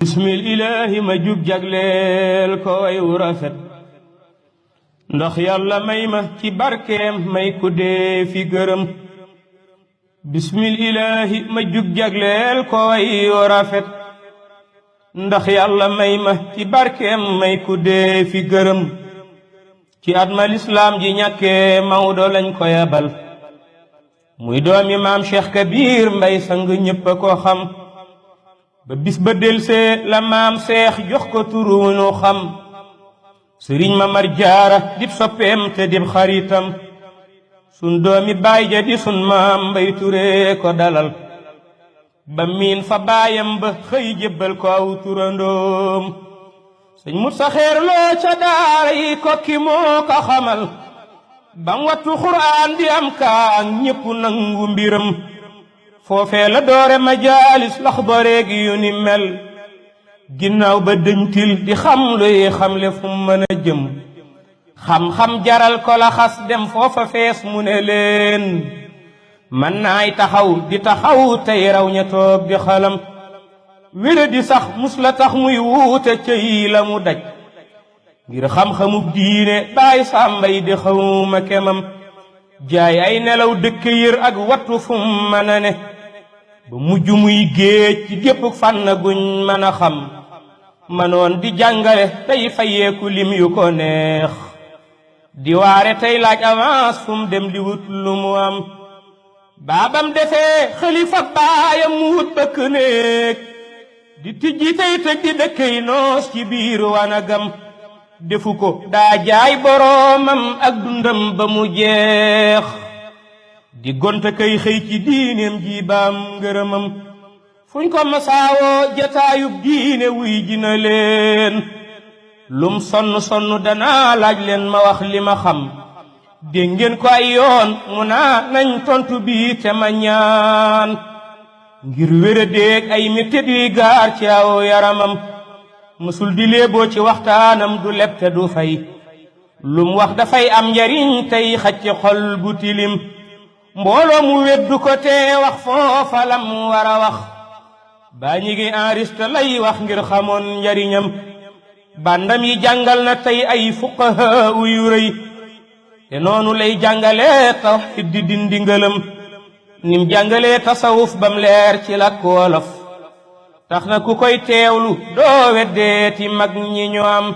bismil ilaahi ma jug jagleel ko way wu rafet ndax yàlla may ma ci barkeem may ku dee fi gërëm. bismil ilaahi ma jug jagleel ko way wu rafet ndax yàlla may ma ci barkeem may ku dee fi gërëm. ci at ma lislaam ji ñàkkee Mawdo lañ ko yabal muy doomi maam Cheikh Kabir Mbay sang ñépp a ko xam. ba bis ba delsee la maam Seex jox ko turu nu xam. sëriñ Mamar Jaara dib soppeem te dib xaritam sun doomi baay ja di sun maam Mbay Ture ko dalal ba miin fa baayam ba xëy jébbal ko aw turandoom. sëñ Musa Xeer Loo ca daara yi Kokki moo ko xamal bam wattu Xuraan di am kaa ñépp nangu mbiram. foofee la doore majaalis Laxdari gi yu ni mel ginnaaw ba dëñtil di xam luy xamle fu mën a jëm. xam-xam jaral ko la xas dem foofa fees mu ne leen man naay taxaw di taxaw tey raw ña toog di xalam. wére di sax mus la tax muy wuute cëy la mu daj ngir xam-xamub diine baay sàmbay di xawma kemam. jaay ay nelaw dëkk yër ak wattu fu mën a ne ba mujj muy géej ci gépp fànn guñ mën a xam. manoon di jàngale tey fayeeku lim yu ko neex di waare tey laaj avance fu mu dem di wut lu mu am. baabam defee xalifa baayam mu wut bëkk néeg di tijji tey tëj di dëkkay noos ci biir wanagam. defu ko daa jaay boroomam ak dundam ba mu jeex di gonta kay xëy ci diineem ji baam ngërëmam. fuñ ko masaawoo jataayub diine wuy jina leen lum sonn sonn danaa laaj leen ma wax li ma xam. dégg ngeen ko ay yoon mu naa nañ tontu bii te ma ñaan ngir wéra déeg ay mettit yuy gaar ci aw yaramam. mësul di léeboo ci waxtaanam du leb te du fay lum wax dafay am njariñ tey xacc xol bu tilim. mbooloo mu weddu ko te wax foofa lam war a wax baa ñi ngi enregistré lay wax ngir xamoon njariñam. bandam yi jàngal na tey ay fuqaha yu rëy te noonu lay jàngalee tawhid di dindi ngëlëm. nim jàngalee tasawuf bam leer ci làkk wolof tax na ku koy teewlu doo weddeeti mag ñi ñu am.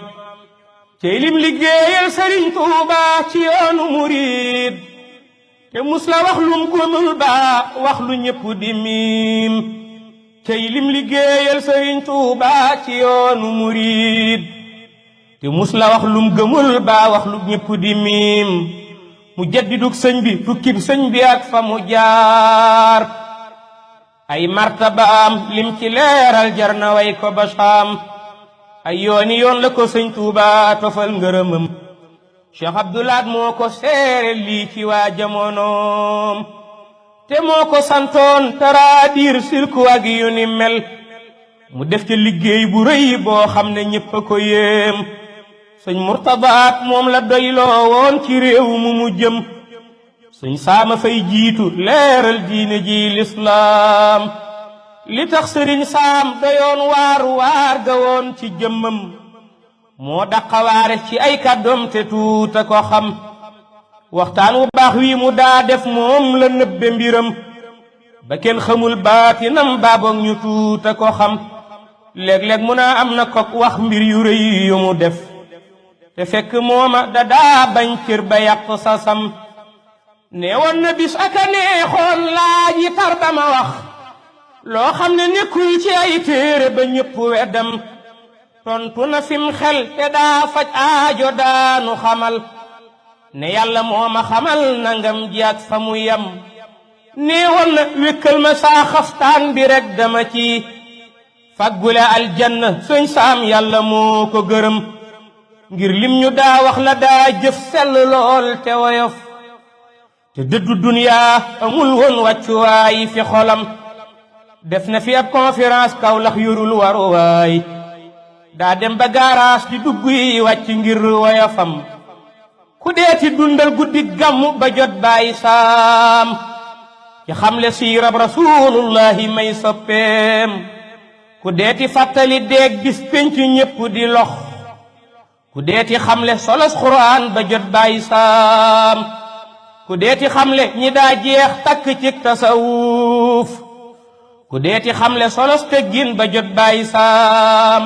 cey lim liggéeyal Sëriñ Tuuba ci yoonu murid te mus la wax lum gëmul baa wax lu ñépp di miim. cey lim liggéeyal Sëriñ Tuuba ci yoonu murid te mus la wax lum gëmul baa wax lu ñépp di miim. mu jaddidug sëñ bi tukkib sëñ bi ak fa mu jaar ay martabaam lim ci leeral jar na way ko ba saam. ay yooni yoon la ko sëñ Tuuba tofal ngërëmam. Cheikh Abdoulaat moo ko seere lii ci waa jamonoom te moo ko santoon taraadir sirku ak yu ni mel. mu def ca liggéey bu rëy boo xam ne ñépp a ko yéem. sëñ Murtadaat moom la doyloo woon ci réew mu jëm. sëñ saama fay jiitu leeral diine ji lislaam. li tax sëriñ saam doyoon waar ga woon ci jëmmam moo daqawaare ci ay kàddoom te tuuta ko xam. waxtaan wu baax wi mu daa def moom la nëbbe mbiram ba kenn xamul baatinam baaboog ñu tuuta ko xam. léeg-léeg mu naa am na kok wax mbir yu rëy yu mu def te fekk mooma da daa bañ cër ba yàq sasam. neewoon na bis aka neexoon laaj yi tar ba ma wax loo xam ne nekkul ci ay téere ba ñépp weddam. tontu na fim xel te daa faj aajo daanu xamal ne yàlla moo ma xamal nangam ji ak fa mu yam. neewoon na wékkal ma saa xaftaan bi rek dama ci faggule aljanna. sëñ saam yàlla moo ko gërëm ngir lim ñu daa wax la daa jëf sell lool te woyof te dëddu duniyaa amul woon wàccuwaay fi xolam. def na fi ab conférence Kawlax yorul waruwaay daa dem ba gaaraas di dugg yi wàcc ngir woyofam. ku deeti dundal guddi gàmmu ba jot bàyyi saam ci xamle siirab rasulullahi may soppeem. ku deeti fàttali deeg bis penc ñépp di lox ku deeti xamle solos Qur'an ba jot bàyyi saam ku deeti xamle ñi daa jeex takk ci tasawuf ku deeti xamle solos teggin ba jot bàyyi saam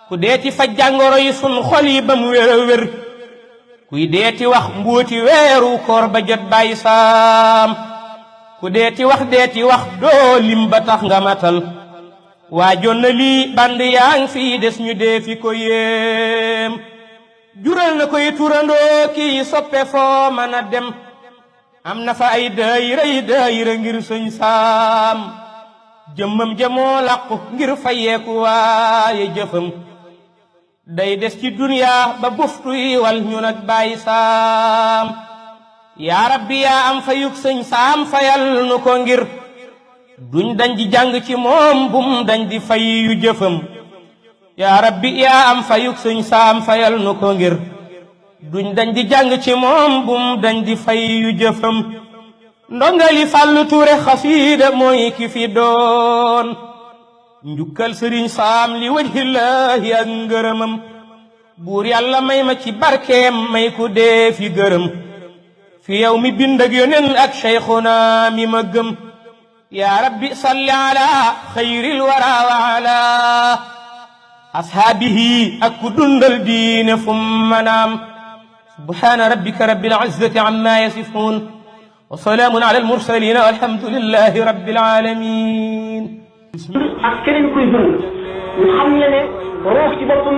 ku deeti faj jàngoro yi sun xol yi ba mu wér a wér kuy deeti wax mbuuti weeru koor ba jot bàyyi saam ku deeti wax doo lim ba tax nga matal waajoon na lii band yaa ngi fii des ñu dee fi ko yéem jural na koy turandoo kii soppe foo mën a dem am na fa ay daayira ngir sëñ saam jëmmam jamoo làqu ngir fayeeku waaye jëfam day des ci duniyaa ba buftu yi wal ñu nag bàyyi saam yaa rabbi yaa am fayuk sëñ saam fayal nu ko ngir duñ dañ di jàng ci moom bum dañ di fay yu jëfam yaa rabbi yaa am fayuk sëñ saam fayal nu ko ngir duñ dañ di jàng ci moom bum dañ di fay yu jëfam ndongali Fàllu Ture xasiida mooy ki fi doon njukkal sëriñ saam li wajhillaahi ak ngërëmam buur yàlla may ma ci barkeem may ku dee fi gërëm fi yow mi bind ak yonen ak cheikhuna mi ma gëm yaa rabbi salli ala xayril wara wa ala ashaabihi ak ku dundal diine fum manaam subhaana rabbika rabbil izzati amma yasifun wa salaamun ala al mursalin walhamdulillahi rabbil alamin ak keneen kuy dund ñu xam ne ne ruux ci boppam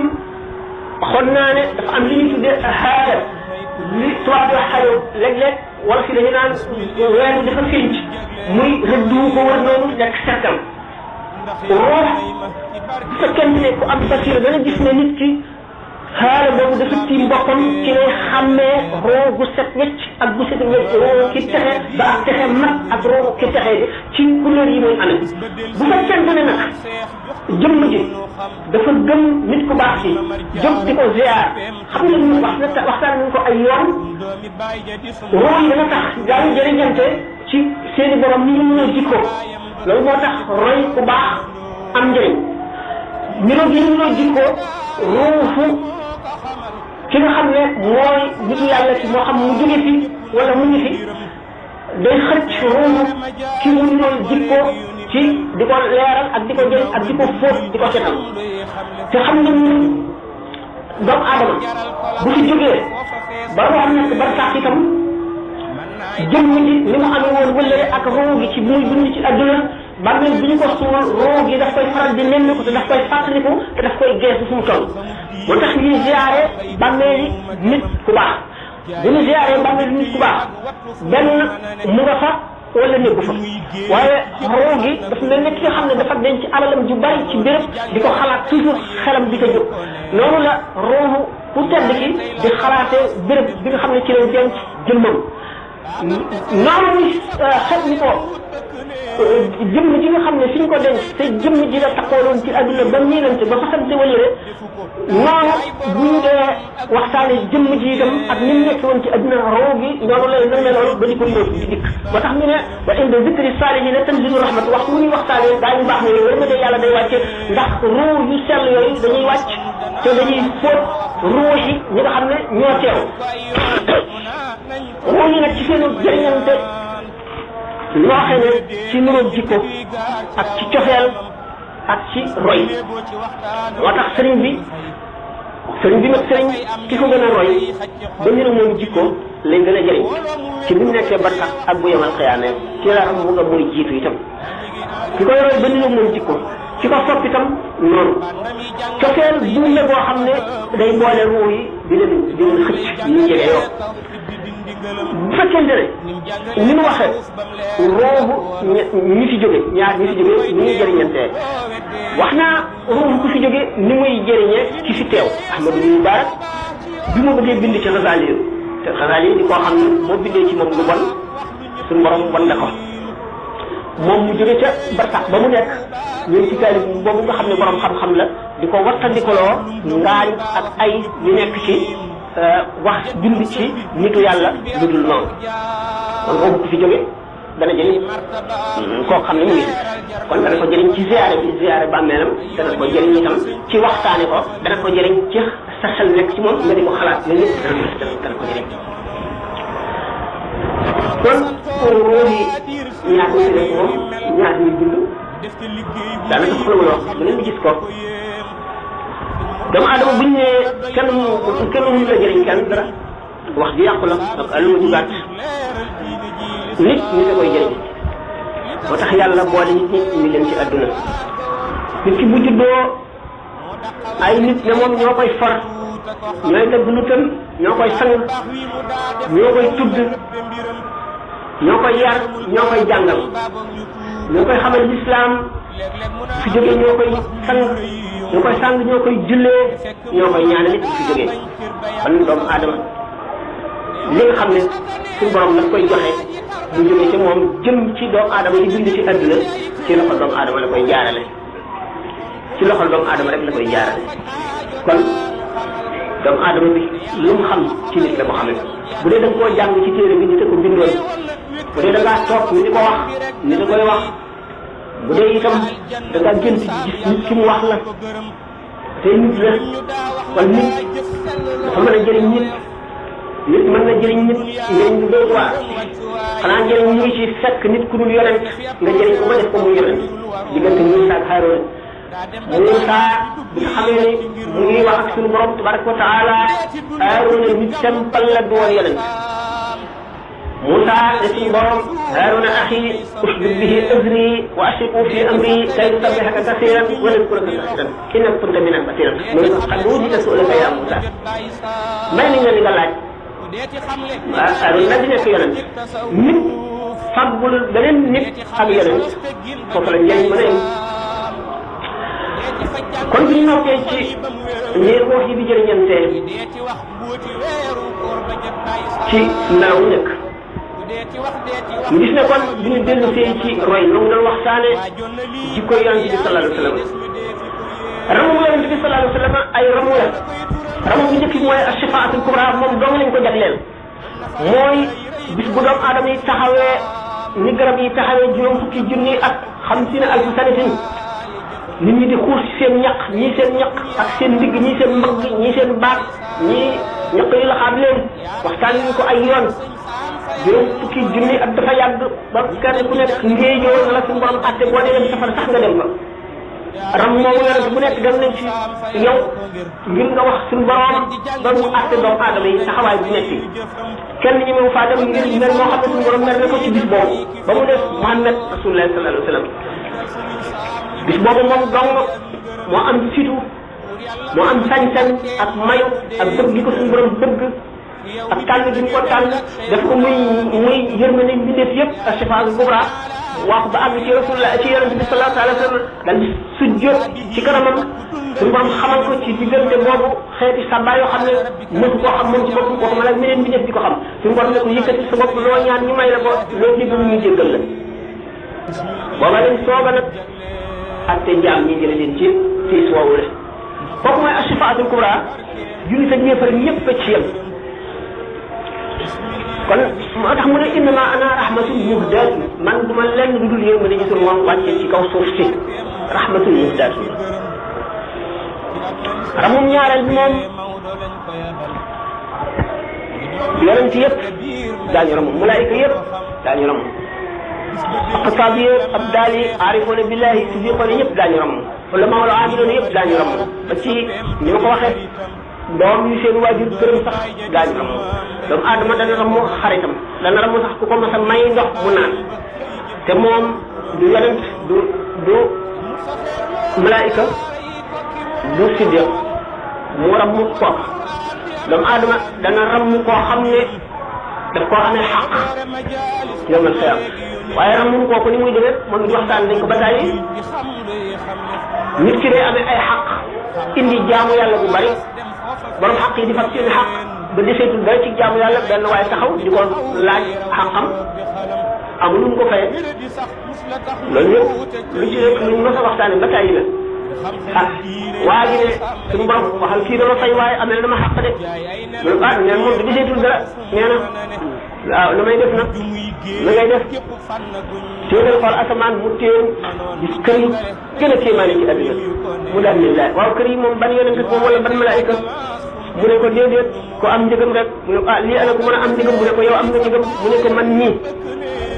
waxoon naa ne dafa am li ñuy tuddee xaala li tubaab di wax xayo léeg-léeg wala fi dañu naan weer bi dafa fénc muy rëddu ko wër noonu nekk cercle ruux bu fekkente ne ku am basira dana gis ne nit ki xaala boobu dafa tiim boppam ci lay xàmmee roo gu set wecc ak gu set wecc roo ki texe ba ak texe mat ak roo ki texe bi ci couleur yi muy amee bu fekkente ne nag jëmm ji dafa gëm nit ku baax ci jóg di ko ziar xam nga ñu waxtaan nañ ko ay yoon roo yi dana tax daañu jëriñante ci seeni borom ni ñu mën a jikko loolu moo tax roy ku baax am njëriñ niroo gi ñu mën a jikko ruufu ki nga xam ne mooy nitu yàlla ci moo xam mu jóge fi wala mu ngi fi day xëcc ruufu ki mu ñëw jikko ci di ko leeral ak di ko jëriñ ak di ko fóot di ko setal te xam nga ni doomu aadama bu fi jógee ba wax nekk ba sax itam jëmm ji ni mu amee woon wëllëre ak ruu gi ci muy dund ci adduna bàmmeel bi ñu ko suul ruu gi daf koy faral di nemmi ko te daf koy fàttaliku te daf koy geesu fu mu toll moo tax ñuy ziare bàmmeeli nit ku baax bu ñu ziare bàmmeeli nit ku baax benn mu nga fa wala nekku fa waaye ruu gi dafa mel ne ki nga xam ne dafa denc alalam ju bari ci béréb di ko xalaat toujours xelam di ko jóg noonu la ruuhu ku tedd ki di xalaatee béréb bi nga xam ne ci lay denc jëmmam noonu muy xet ni ko jëmm ji nga xam ne fi ñu ko denc te jëmm ji la takkooloon ci adduna ba miinante ba fasante walire noonu bu ñu dee waxtaane jëmm ji itam ak ni mu nekk woon ci adduna roo gi noonu lay na meloon ba di ko yóotu di dikk ba tax ñu ne wa inda zikri saalihiina tanzilu rahmat waxtu wu ñuy waxtaanee daa ñu baax ne war nga dee yàlla day wàcce ndax ruu yu sell yooyu dañuy wàcc te dañuy fóot ruu yi ñi nga xam ne ñoo teew ruu yi nag ci seenu jëriñante loo xam ne ci nuróog jikko ak ci cofeel ak ci roy moo tax sëriñ bi nag sëriñ ki ko gën a roy ba niru moom jikko lay gën a jëriñ ci bi mu nekkee barsax ak bu yemal xiyaane ci la am mu nga mooy jiitu itam ki koy roy ba niru moom jikko ki ko sopp itam noonu cofeel bu la boo xam ne day boole ruu yi di leen xëcc ñu jege yoo bu fekkente ne ni mu waxee roobu ñi fi jóge ñaar ñi fi jóge ni ñuy jëriñantee wax naa roobu ku fi jóge ni muy jëriñee ki fi teew Ahmadu bin Mubarak bi ma bëggee bind ci Xasaali yi te Xasaali yi di koo xam ne boo bindee ci moom lu bon suñu borom wan la ko moom mu jóge ca barsax ba mu nekk ñun ci taalib boobu nga xam ne borom xam-xam la di ko wattandikoloo ngaañ ak ay yu nekk ci wax bind ci nitu yàlla lu dul noonu kon boobu ku fi jóge dana jëriñ koo xam ne mu ngi kon dana ko jëriñ ci ziyaare bàmmeelam dana ko jëriñ itam ci waxtaane ko dana ko jëriñ ci sa xel nekk ci moom nga di ko xalaat yooyu yëpp dana ko jëriñ kon ruuxi ñaar ñi nekk moom ñaar ñuy dund daanaka soxla mu wax ba leen di gis ko doomu aadama buñ ne kenn mënu la jëriñ kenn dara wax ji yàqu la ak àlluma ju gàtt nit ñi da koy jëriñ moo tax yàlla boole nit ñi indi leen ci àdduna nit ki bu juddoo ay nit ne moom ñoo koy far ñooy dëgg lu tën ñoo koy sang ñoo koy tudd ñoo koy yar ñoo koy jàngal ñoo koy xamal lislaam fi jógee ñoo koy sang ñoo koy jullee ñoo koy ñaanal nit fi jógee kon doomu aadama li nga xam ne suñu borom daf koy joxe bu jógee ci moom jëm ci doomu aadama yi dund ci àdduna ci loxol doomu aadama la koy jaarale ci loxol doomu aadama rek la koy jaarale kon doomu aadama bi lu mu xam ci nit la ko xamee bu dee da nga koo jàng ci téere bi nit a ko bindoon bu dee da ngaa toog ni di ko wax ni da koy wax bu dee itam da ngaa gént gis nit ki mu wax la te nit la kon nit dafa mën a jëriñ nit mën na jëriñ nit njëriñ lu doy waar xanaa njëriñ ñu ngi ci fekk nit ku dul yonent nga jëriñ ko ba def ko muy yonent diggante Muusaa ak Haaruun Muusaa bi nga xamee ne mu ngi wax ak suñu borom tabaraka wa taala Haaruun nit simple la du woon yonent Muusaa ne suñu borom Haaruun axi ushdud bihi azri wa ashriku fi amri kay nusabbihaka kasiran wa nadkuraka kasiran innaka kunta bina basiran mu ne ko qad uutiita su'laka yaa Muusaa may nañ la li nga laaj Haaruun nag di nekk yonent nit faggul beneen nit ak yonent foofu la njëriñ mën a yem kon bi ñu noppee ci niir wax yi di jëriñantee ci nelaw nekk ñu gis ne kon bi ñu dellu see ci roy lu mu doon waxtaane jikko yonent bi sallallahu alayhi wa sallam ramu yonent bi sallallahu alayhi wa sallam ay ramu la ramu bu njëkk mooy ashifaatul kubra moom dong lañ ko jagleel mooy bis bu doomu aadama yi taxawee ni garab yi taxawee juróom fukki junni ak 50,000 sanatin nit ñi di xuus ci seen ñaq ñii seen ñaq ak seen ndigg ñii seen mbagg ñii seen baat ñii ñaq yi la xam leen waxtaan ñu ko ay yoon juróom fukki junni ak dafa yàgg ba kenn ku nekk ngéejoo na la suñu borom àtte boo dee dem safara sax nga dem fa ram moomu yonent bu nekk dem nañ ci yow ngir nga wax suñu borom ba mu àtte doomu aadama yi taxawaay bu nekk kenn ñi mu faa dem ngir mer moo xam ne suñu borom mer na ko ci bis boobu ba mu def Muhammad rasulullah sallallahu alayhi wa sallam bis boobu moom dong moo am fitu moo am sañ-sañ ak mayu ak bëgg gi ko suñu borom bëgg ak tànn gi mu ko tànn def ko muy yërmande mbindeef yëpp ak shifaatul kubra wax ba àgg ci rasulullah ci yonent bi sallallahu alayhi wa sallam dal di sujjóot ci kanamam suñu borom xamal ko ci diggante boobu xeeti sàbbaa yoo xam ne mësu koo xam moom ci boppam koo xam ne meneen mbindeef di ko xam suñu borom ne ko yëkkati sa bopp loo ñaan ñu may la ko loo jéggal ñu jéggal la booba lañ sooga nag atte jaam ñi jële leen ci tiis woowu le kooku mooy ashifaatul kubra jullit ak yéefar ñëpp a ci yem kon moo tax mu ne innama ana rahmatul muhdaatu man duma lenn lu dul yërmande gisul moom wàcce ci kaw suuf si rahmatul muhdaatu ramum ñaareel bi moom yonent yëpp daañu ramu malaayika yëpp daañu ramu aqtaab yi abdaal yi aarifoona billahi sidiqoon yëpp daañu ramu ulama wala aamiloon yëpp daañu ramu ba ci ni ma ko waxee doom yu seen waajur gërëm sax daañu ramu doomu aadama dana ramu xaritam dana ramu sax ku ko mas a may ndox mu naan te moom du yonent du malaayika du siddiq mu ramu kooka doomu aadama dana ramu koo xam ne daf koo amee xaq yawmal qiyaam waaye ramu kooku ni muy demee moom it waxtaan nañ ko ba tàyyi nit ki day amee ay xaq indi jaamu yàlla bu bari borom xaq yi di fab seen xaq ba deseetul dara ci jaamu yàlla benn waaye taxaw di ko laaj xaqam amul lu mu ko fayee loolu yëpp lu ci nekk lu ñu mës a waxtaane ba tàyyi la ah waa ji ne suñu borom waxal kii dama fay waaye am na dama xàq de mu ne ah neen moom da giseetul dara nee na waaw lu may def nag la ngay def téenal xool asamaan mu téen gis kër yi gën a kéemaane ci àddina mu daal ne laaj waaw kër yi moom ban yonent moom wala ban malaayika mu ne ko déedéet ko am njëgam rek mu ne ko ah lii ana ko mën a am njëgam mu ne ko yow am nga njëgam mu ne ko man nii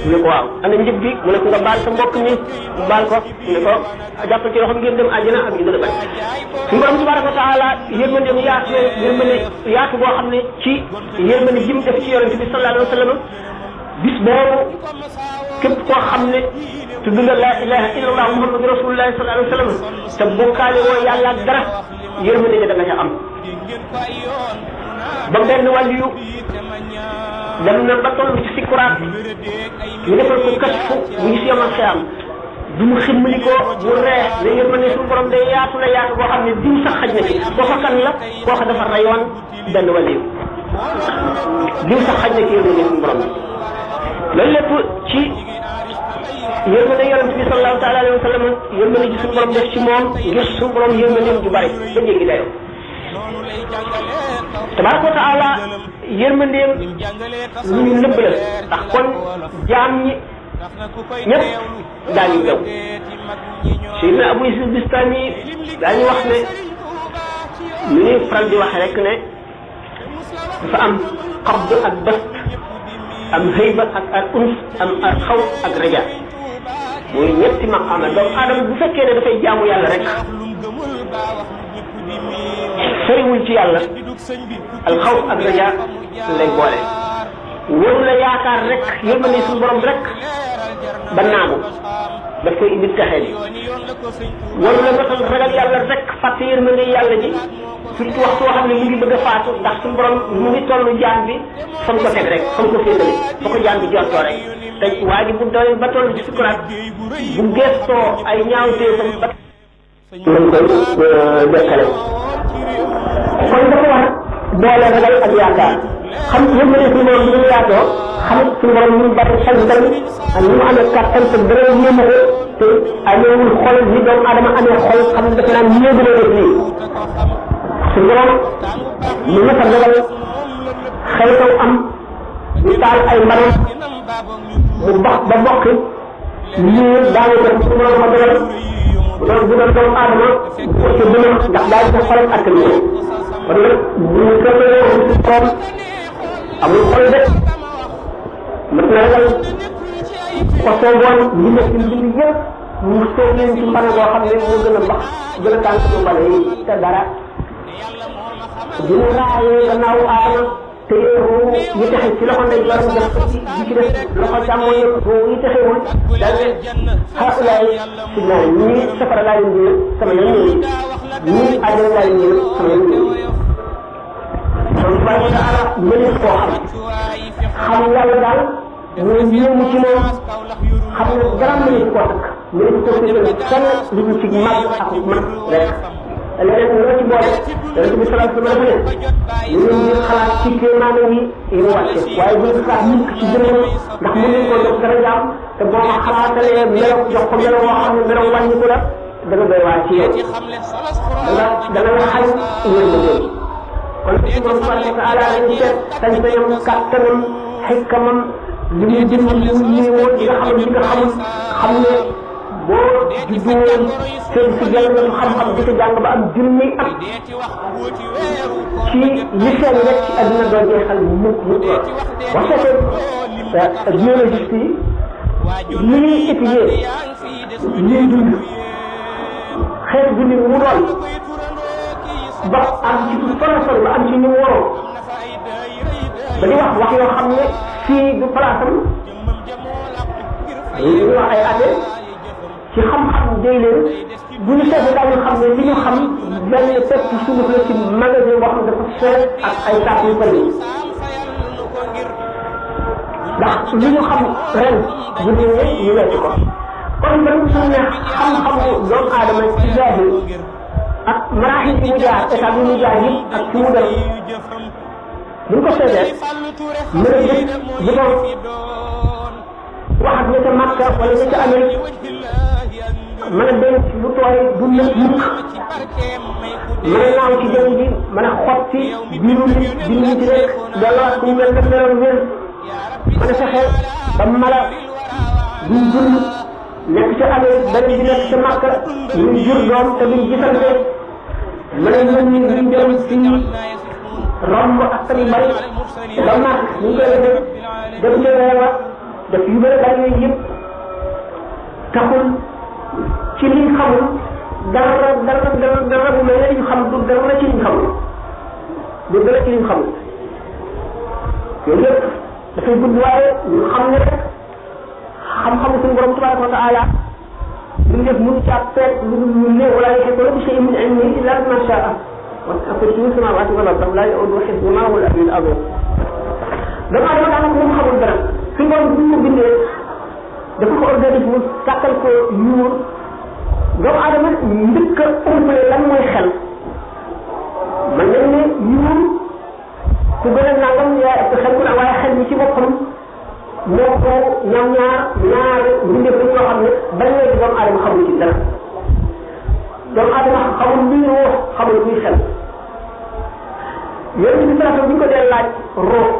mu ne ko waaw ana njëg bi mu ne ko nga baal sa mbokk mi mu baal ko mu ne ko jàppal ci loxoom ngeen dem àjjana ak yu gën a bari suñu borom tabaraka wa taala yërmandeem yaatu boo xam ne ci yërmande ji mu def ci yonent bi sallallahu alayhi wa sallam bis boobu képp koo xam ne tudd nga laa ilaha illallah muhammadu rasulullah sallallahu alayhi wa sallam te bokkaale woo yàlla ak dara yërmande ja da nga ca am ba benn wàllu dem na ba toll ci sikuraat ñu defal ko kasfu bu gis yomal xiyam du mu ximmali ko bu ree ne yërmande suñu borom day yaatu la yaatu boo xam ne diw sax xaj na ci kooka kan la kooka dafa rayoon benn wàllu diw sax xaj na ci yërmande suñu borom bi loolu lépp ci yërmande yonent bi sallallahu taala alayhi wa sallam yërmande ji suñu borom def ci moom ngir suñu borom yërmandeem ju bari ba jéggi dayoo tabaraka wa taala yërmandeem lu ñu nëbb la ndax kon jaam ñi ñëpp daañu daw Seydina Abu Yusuf Bistami daañu wax ne lu ñuy faral di wax rek ne dafa am qabd ak bast am hayba ak al uns am al xaw ak raja muy ñetti maqaama doomu aadama bu fekkee ne dafay jaamu yàlla rek soriwul ci yàlla alxawf ak raja lay boole waru la yaakaar rek yërmande suñu borom rek ba naagu daf koy indi texee bi waru la matal ragal yàlla rek fàtte yërmande yàlla ji surtout waxtu woo xam ne mu ngi bëgg a faatu ndax suñu borom mu ngi tollu jaam bi fa mu ko teg rek fa mu ko féetale fa ko jaam bi jortoo rek te waa ji bu doy ba toll ci sukuraat bu gestoo ay ñaawteefam ba lañ koy dekkale kon dafa war boole ragal ak yaakaar xam yërmande suñu borom bi ñu yaatoo xamit suñu borom ñu bari xel dal ak ñu mu amee kàttan te dara yéemu ko te ameewul xol ni doomu aadama amee xol xam ne dafa naan ñee gën a def lii suñu borom mu nga fa dogal xew taw am ñu taal ay mbaram mu bax ba bokk lii daanu ko suñu borom ma dogal bu doon doomu aadama bu ko ci dina ndax daal ko xolam ak ni kon nag bu ñu toppee ci borom amul xol de mën na ragal ko soogoon li nekk ci bind yëpp mu soog leen ci mbana boo xam ne moo gën a bax gën a tànk ci mbana yi te dara dina raayee gannaaw aadama te yow yi taxe ci loxo ndey joram def ko ci di ci def loxo càmmoñ bu yi taxewul daal ne xaulaay si naa ñii safara laa leen jël sama yoon ñëw ñii àjjana laa leen jël sama yoon ñëw kon subhanahu wa taala mënees koo xam yàlla daal mooy yéemu ci moom xam ne dara mënees koo takk mënees koo féetal kenn lu ñu ci màgg ak mat rek leneen loo ci boole yonent bi sallallahu alayhi wa sallam dafa ne ñu leen di xalaat ci kéemaane yi mu wàcce waaye bu ñu xalaat mukk ci jëmmam ndax mën nañ koo jox dara jaam te boo ma xalaatalee melaw jox ko melaw woo xam ne melaw wàññiku la dana doy waar ci yow dana la xañ yërmandeem kon suñu borom subhanahu wa taala dañu seet sañ-sañam kàttanam xikkamam li muy jëm li mu yéemoo li nga xamul xam ne boo judduwoon seen si jàng nga xam-xam di ko jàng ba am junni at ci li seen rek ci àdduna doo jeexal mukk wax seetee biologiste yi lii étudier lii dund xeet bi ni mu doon ba am ci su farasol ba am ci ni mu waroo ba di wax yoo xam ne fii du place am dañuy wax ay atte ci xam-xam day leen bu ñu seetee daañu xam ne li ñu xam benn pepp suuf la ci magasin boo xam ne dafa seet ak ay saak yu bëri ndax li ñu xam ren bu ñëwee ñu wecc ko kon man suñu ne xam-xamu doomu aadama ci zahir ak maraaxil yi mu jaar état yi mu jaar yëpp ak fi mu dem bu ñu ko seetee mën a gis bu doon wax ak ña ca Makka wala ña ca Amérique mën a denc lu tooy du nëb mukk mën a naaw ci jaww ji mën a xotti biiru nit bind ci rek delloo ku mel ne meloon wér mën a fexe ba mala duñ dund nekk ca Amérique beneen bi nekk ca Makka ñu jur doom te duñ gisante mën a yónni luñ dem ci romb ak seen i bari ba màgg ñu koy defee def ca reewa def yu bëri bari yooyu yëpp taxul ci liñ xamul dara bu mel ne liñ xam du dara ci liñ xamul du dara ci liñ xamul yooyu yëpp dafay gudd waaye ñu xam ne rek xam-xamu suñu borom tabaraka wa taala li def mënu ci ab peet lu dul ñu ne wala yaxequna bi shay'in min ilmihi illa bima sha'a wasi'a kursiyuhu samawati wal arda la ya'uduhu hifzuhuma wa huwa al-'aliyyul 'azim dama adama daanaka moom xamul dara suñu borom bu ñu bindee dafa ko organisme mu sàkkal ko yuur doomu adama njëkk a umpale lan mooy xel man nañ ne yuur ku gën a nangam yaa ëpp xel ku ne waaye xel mi ci boppam moo ko ñoom ñaar mbindeef dañ yoo xam ne ba léegi doomu adama xamul ci dara doomu adama xamul luy ruux xamul luy xel yooyu bi salatu bi ñu ko dee laaj ruux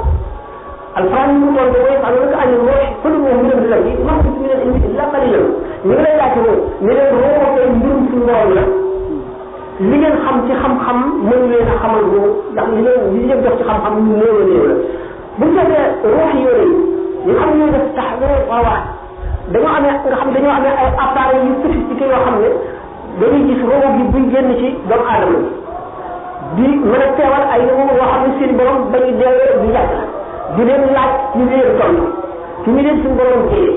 alquran ñu ko doon mooy xam nga ani ruux kullu moom mbirum di la yi ma ko ci leen indi illa qalilan ñu ngi lay laaj ruux ñu leen ruux koy mbirum suñu borom la li ngeen xam ci xam-xam mënu leen a xamal ruux ndax li leen jox ci xam-xam ñu néew a néew la bu ñu defee ruux yooyu ñu xam ne def tax waawaat dañoo amee nga xam dañoo amee ay appareils yu sophistiqué yoo xam ne dañuy gis ruux bi buy génn ci doomu aadama di mën a teewal ay ruux yoo xam ne seen borom bañu deewee di yàgg di leen laaj ñu leen toll ci ñu leen suñu borom téye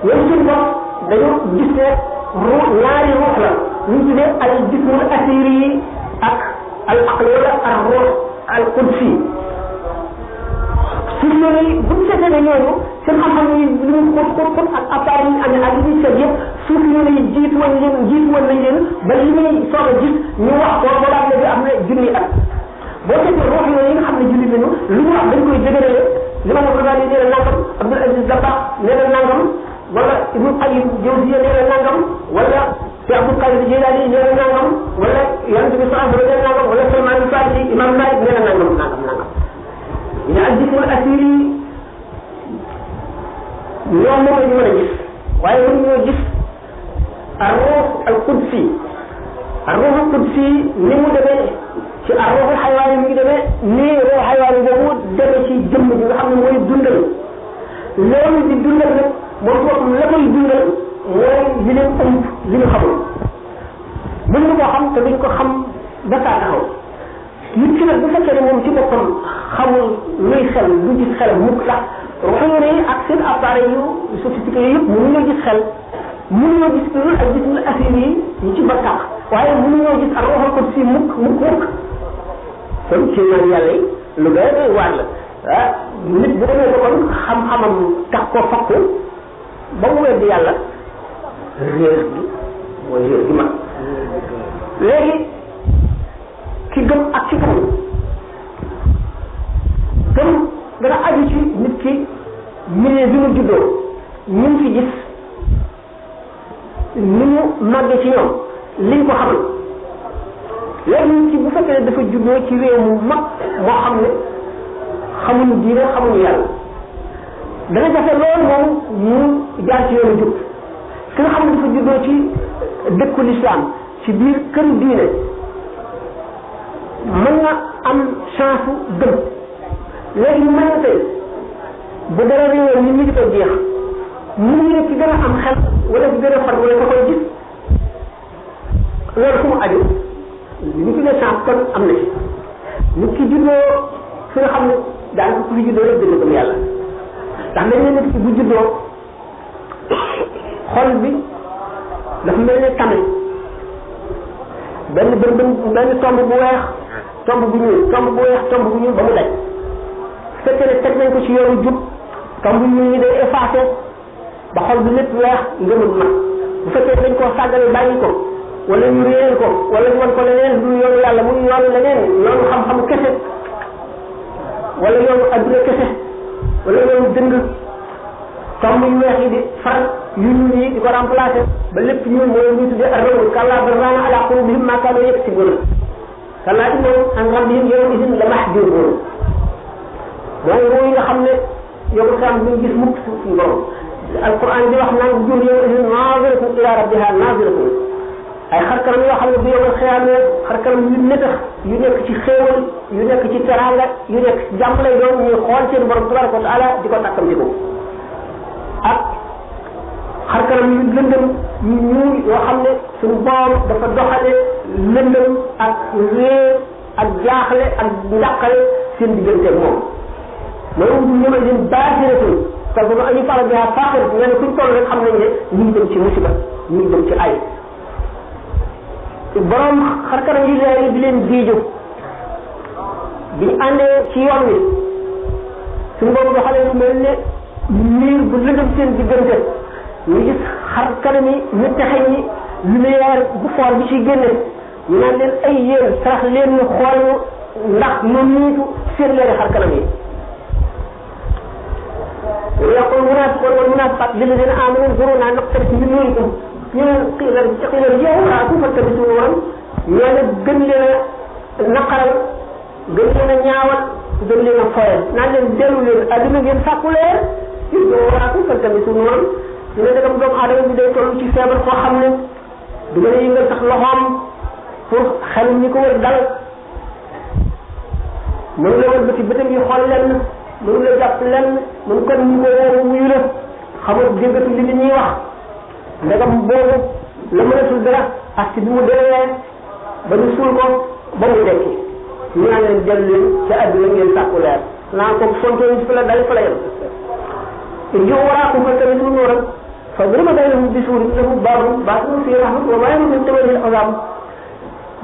yooyu suñu bopp dañoo gis ne ruux ñaari ruux la ñu tuddee al jismul asiri yi ak al aql wala al ruux al qudsi suuf yooyu bu ñu seetee ne ñooñu seen xam-xam yi li mu xóot ak appareil yi amee ak li ñuy seet yëpp suuf yooyu jiitu woon nañ leen ba li ñuy soog a gis ñu wax ko ba daal léegi am na junni at boo seetee ruux yooyu yi nga xam ne julli nañu lu ñu wax dañ koy dëgërale li ma la ko daal di nee na nangam Abdul Aziz Dabakh nee na nangam wala Ibnu Qayyim Jawziyya nee na nangam wala Cheikh Abdul Qadir Jilani nee na nangam wala Yonent bi sallallahu alayhi wa sallam nee na nangam wala Salman al-Farisi Imam Malik nee na nangam ñu al jismul asiri ñoom moom la ñu mën a gis waaye mënu ñoo gis ar-ruh al-qudsi ar-ruh al-qudsi ni mu demee ci ar-ruh al-xaywaani mi ngi demee nii ruh xaywaani boobu demee ci jëmm bi nga xam ne mooy dundal loolu di dundal nag moom boppam la koy dundal mooy li leen ëmb li ñu xamul mën nga koo xam te duñ ko xam ba saa taxaw nit ki nag bu fekkee ne moom ci boppam xamul luy xel du gis xel mukk sax ruux yi ak seen appareil yu sophistiqué yëpp mënuñoo gis xel mënuñoo gis loolu ak gis na affaire yi ci bakkax waaye mënuñoo gis ak ruuxal ko si mukk kon ci naan yàlla yi lu doy doy waar la ah nit bu demee ba kon xam-xamam tax ko fakku ba mu weddi yàlla réer gi mooy réer gi mag léegi ki gëm ak ci gëm gëm dana aju ci nit ki milieu bi mu juddoo ñu ngi fi gis ni mu màggee ci ñoom liñ ko xamal léegi nit ki bu fekkee ne dafa juddoo ci réew mu mag moo xam ne xamuñu diine xamuñu yàlla dana jafe loolu moom mu jaar ci yoonu jub ki nga xam ne dafa juddoo ci dëkku lislaam ci biir kër diine mën na am chance gëm léegi mën na tey bu dara réewee nit ñi di ko jeex nit ñi ne ci gën a am xel wala ci gën a far wala ko koy gis loolu fu mu aju li ci ne chance kon am na ci nit ki juddoo fi nga xam ne daanaka ku fi juddoo rek dëgg gëm yàlla ndax dañ ne nit ki bu juddoo xol bi dafa mel ne tamit benn tomb bu weex tomb bu ñuul tomb bu weex tomb bu ñuul ba mu daj fekkee ne teg nañ ko ci yoonu jub tomb bu ñuul yi day effacé ba xol bi lépp weex ngëmul mat bu fekkee dañ koo sàggale bàyyi ko wala ñu réeral ko wala ñu wan ko leneen du yoonu yàlla muy yoonu leneen yoonu xam-xamu kese wala yoonu adduna kese wala yoonu dëng tomb yu weex yi di faral yu ñuul yi di ko remplacer ba lépp ñuul mooy lu ñuy tuddee ar-rawd kallaa bal raana alaa quluubihim maa kaanuu yaksibuun kallaa innahum an rabbihim yawma'idhin la mahjuubuun mooy ruu yi nga xam ne yow xam duñ gis mukk suñu borom alquran di wax naan wujuuhun yawma'idhin naaziratun ilaa rabbihaa naaziratun ay xarkanam yoo xam ne bu yowal xiyaamee xarkanam yu netax yu nekk ci xéewal yu nekk ci teraanga yu nekk ci jàmm lay doon ñuy xool seen borom tabaraka wa taala di ko takkam di ko ak xarkanam yu lëndëm yu ñuul yoo xam ne suñu borom dafa doxale lëndëm ak réer ak jaaxle ak njàqale seen diggante moom mooy wujuuhun yawma'idhin baasiratun tazunnu an yuf'ala bihaa faaqiratun nga ne fuñ toll rek xam nañ ne ñu ngi dem ci musiba ñu ngi dem ci ay borom xarkanam yi leer yi di leen diiju bi ñu àndee ci yoon wi suñu boobu doxale lu mel ne miir bu lëndëm seen diggante ñu gis xarkanam yi ñu texeñ yi lumière bu foor bi ci génne ñu naan leen ay yéen sarax leen ñu xool ñu ndax ñu niitu seen leeri xarkanam yi yaqul munaafiquuna wal munaafiqaat lilladiina aamanuu unzurunaa naqtabis min nuurikum ñu ne qiila irji'uu faltabisuu nuuran ñoo ne gën leen a naqaral gën leen a ñaawal gën leen a foyal naan leen dellu leen adduna ngeen sàkku leer irji'uu faltabisuu nuuran ñu ne dagam doomu aadama bi day toll ci feebar koo xam ne du mën a yëngal sax loxoom pour xel ñi ko wër dal mënu la wër bëti bëtam yi xool lenn mënu la jàpp lenn mënu kon ñu ko wóoru wuyu la xamul déggatu li nit ñuy wax ndegam boobu la mënatul dara ak ci bi mu deewee ba ñu suul ko ba mu dekki ñu naan leen dellu leen ca àdduna ngeen sàkku leer naa ko fonto yi fa la dal fa la yem irji'uu waraakum faltamisuu nuuran faduriba baynahum bisuurin lahu baabun baatinuhu fiihi rahmatu wa zaahiruhu min qibalihi al-'azaab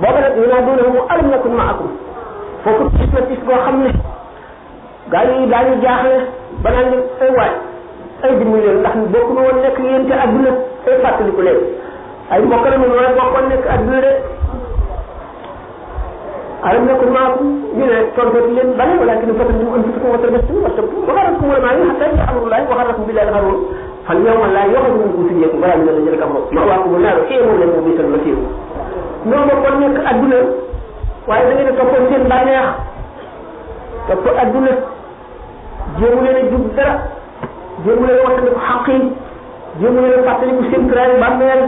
booba nag yunaaduunahum alam nakun ma'akum foofu gis na gis boo xam ne gaa yi daañu jaaxle ba naan leen ay waay ay dimbali leen ndax bokk na woon nekk yéen te adduna ay fàttaliku leen ay mbokk la ñu war a bokkoon nekk adduna de alam nakun maakum ñu ne tontooti leen bale walaakin fatantum anfusakum wa tarabastum wartabtum wa gharratkum al-amaaniyyu hattaa jaa'a amrullaahi wa gharrakum billaahi al-gharuur fal yawma laa yu'khadhu minkum fidyatun wa laa min allaziina kafaruu ma'waakumu an-naaru hiya mawlaakum wa bi'sal masiir ñoo bokkoon nekk adduna waaye da ngeen a toppoon seen bànneex topp adduna jéemu leen a jub dara jéemu leen a waxtaanee xaq yi jéemu leen a fàttaliku seen kiraay bàmmeel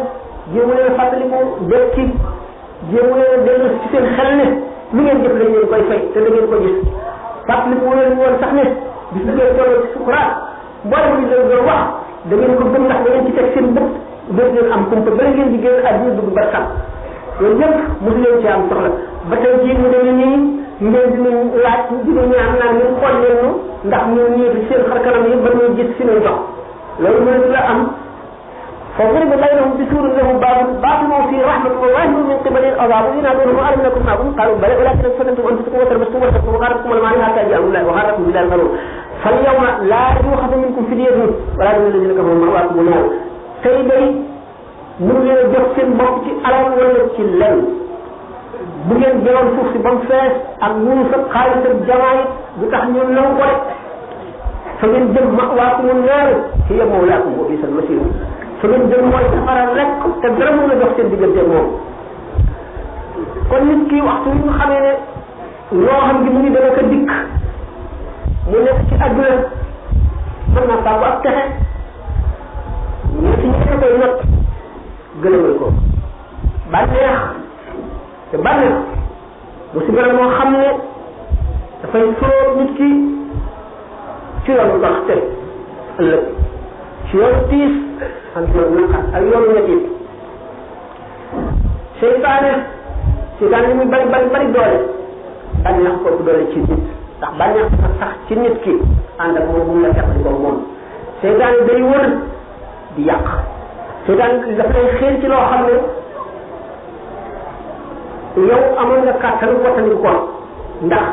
jéemu leen a fàttaliku dekki jéemu leen a dellu ci seen xel ne lu ngeen jëf lañ leen koy fay te da ngeen ko gis fàttaliku leen woon sax ne bis bu ngeen toll ci sukuraat mboolem li leen doon wax da ngeen ko gëm ndax da ngeen ci teg seen bët dootu leen am kumpa ba ngeen di génn àdduna dugg ba sax loolu yëpp mosu leen ci am soxla ba tey jii ñu demee nii ngeen dinañ laaj dina ñaan naan ñu xool leen ñu ndax ñu ñëw seen xar kanam yi ba ñu gis fi ñuy dox loolu mënatu la am فضرب بينهم بسور له باب باطنه فيه رحمة وظاهره من قبل العذاب ينادونهم ألم نكن معكم قالوا بلى ولكن فتنتم أنفسكم وتربصتم وارتبتم وغرتكم الأماني حتى جاء الله وغركم بالله الغرور فاليوم لا يؤخذ منكم فدية ولا من الذين كفروا مأواكم النار tey day mu ngi leen jox seen bopp ci alal wala ci lenn bu ngeen jëloon suuf si ba mu fees ak wurus ak xaalis ak jamaay du tax ñu nangu ko rek fa ngeen jëm ma'waakum an-naar hiya mawlaakum wa bi'sal masiir fa ngeen jëm mooy safara rek te dara mën a dox seen diggante moom kon nit ki waxtu yi nga xamee ne loo xam gi mu ngi dana ko dikk mu nekk ci àdduna mën naa sàkku ak texe ñu ci ñi koy not gëlëmal ko bànneex te bànneex bu si bëri moo xam ne dafay sóor nit ki ci yoonu ndox te ëllëg ci yoonu tiis ak yoonu naqar ak yoonu ñetit seytaane li muy bari doole bànneex ko doole ci nit ndax bànneex dafa sax ci nit ki ànd ak moom bu la teqali ko moom seytaane day wër di yàq seytaane daf lay xéer ci loo xam ne yow amoon nga kàttan wattandi ko ndax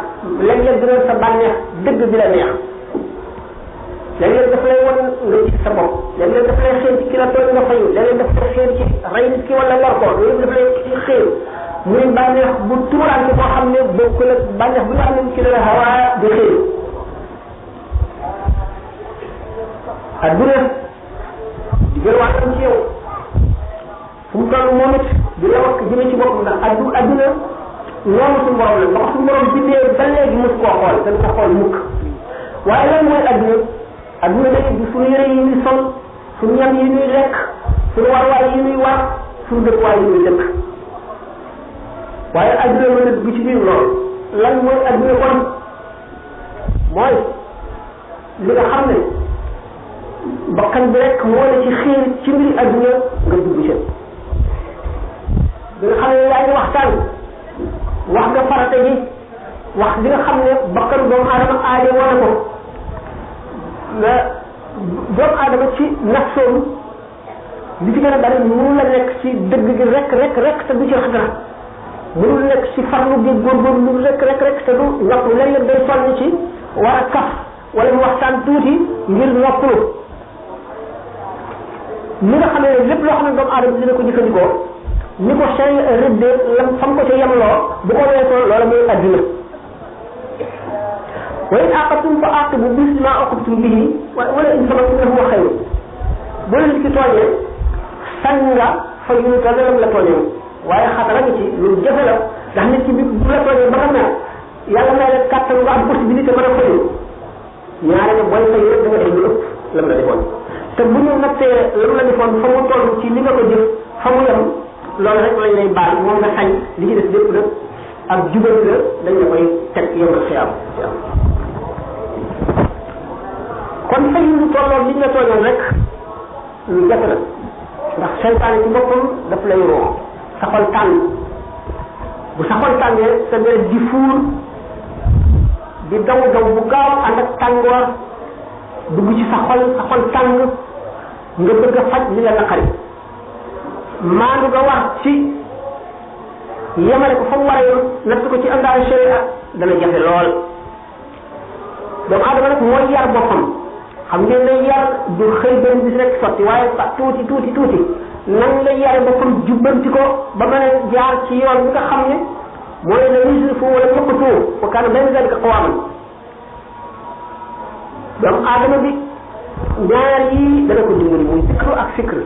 léeg-léeg dina sa bànneex dëgg bi la neex léeg-léeg daf lay wan nga gis sa bopp léeg-léeg daf lay xéer ci ki la tooñ nga fayu léeg-léeg daf lay xéer ci rey nit ki wala lor ko loolu daf lay ci xéer muy bànneex bu tuuraante boo xam ne bokkul ak bànneex bu nga xam ne ci la hawaa di xéer di gën waatam ci yow fu mu toll moom it di la wax jëme ci boppam ndax adduna noonu suñu borom la ndax suñu borom bindee ba léegi mos koo xool dañ ko xool mukk waaye lan mooy adduna day di suñu yëre yi ñuy sol suñu ñam yi ñuy lekk suñu warwaay yi ñuy war suñu dëkkuwaay yi ñuy dëkk waaye adduna mën a dugg ci biir loolu lan mooy adduna kon mooy li nga xam ne bakkan bi rek moo la ci xiir ci mbiri adduna nga dugg ci bi nga xam ne yaa ngi waxtaan wax nga farata ji wax li nga xam ne bakkan doomu aadama aaje wane ko nga doomu aadama ci nafsoom li ci gën a bari mënu la nekk ci dëgg gi rek te du ci rax dara mënul nekk ci farlu gi góorgóorlu rek te du noppalu léeg-léeg day sonn ci war a kaf wala mu waxtaan tuuti ngir noppalu li nga xam ne lépp loo xam ne doomu aadama dina ko jëfandikoo ni ko sey rëddee lam fam ko ca yemloo bu ko weesoo loola mooy adduna wa in aqabtum fa aqibu bis ma aqabtum bihi wala in sabartum la huwa xayru bu leen ci tooñee sañ nga fa yu toll lam la tooñee waaye xatara nga ci lu jafe la ndax nit ki bi bu la tooñee ba nga mer yàlla may la kàttan nga am possibilité mën a fayu ñaare ne booy fayu rek da nga def lu ëpp lam la defoon te bu ñu nattee lam la defoon fa mu toll ci li nga ko jëf fa mu yem loolu rek lañ lay baal moom nga xañ li ci des lépp nag ak jubal la dañ la koy teg yemal xiyaam kon fayu lu tolloon li ñu la tooñoon rek lu jafe la ndax seytaane ci boppam daf lay roo sa xol tàng bu sa xol tàngee sa deret di fuur di daw bu gaaw ànd ak tàngoor dugg ci sa xol tàng nga bëgg a faj li la naqari maandu nga wax ci yemale ko fa mu war a yem natt ko ci àndaale sharia dana jafe lool doomu aadama nag mooy yar boppam xam ngeen ne yar du xëy benn bis rek sotti waaye fa tuuti nan la yare boppam jubbanti ko ba mën a jaar ci yoon bi nga xam ne mooy la yusrifu wala yaqtu wa kaana bayna dalika qawaman doomu aadama bi ñaar yi dana ko dimbali muy fikru ak fikr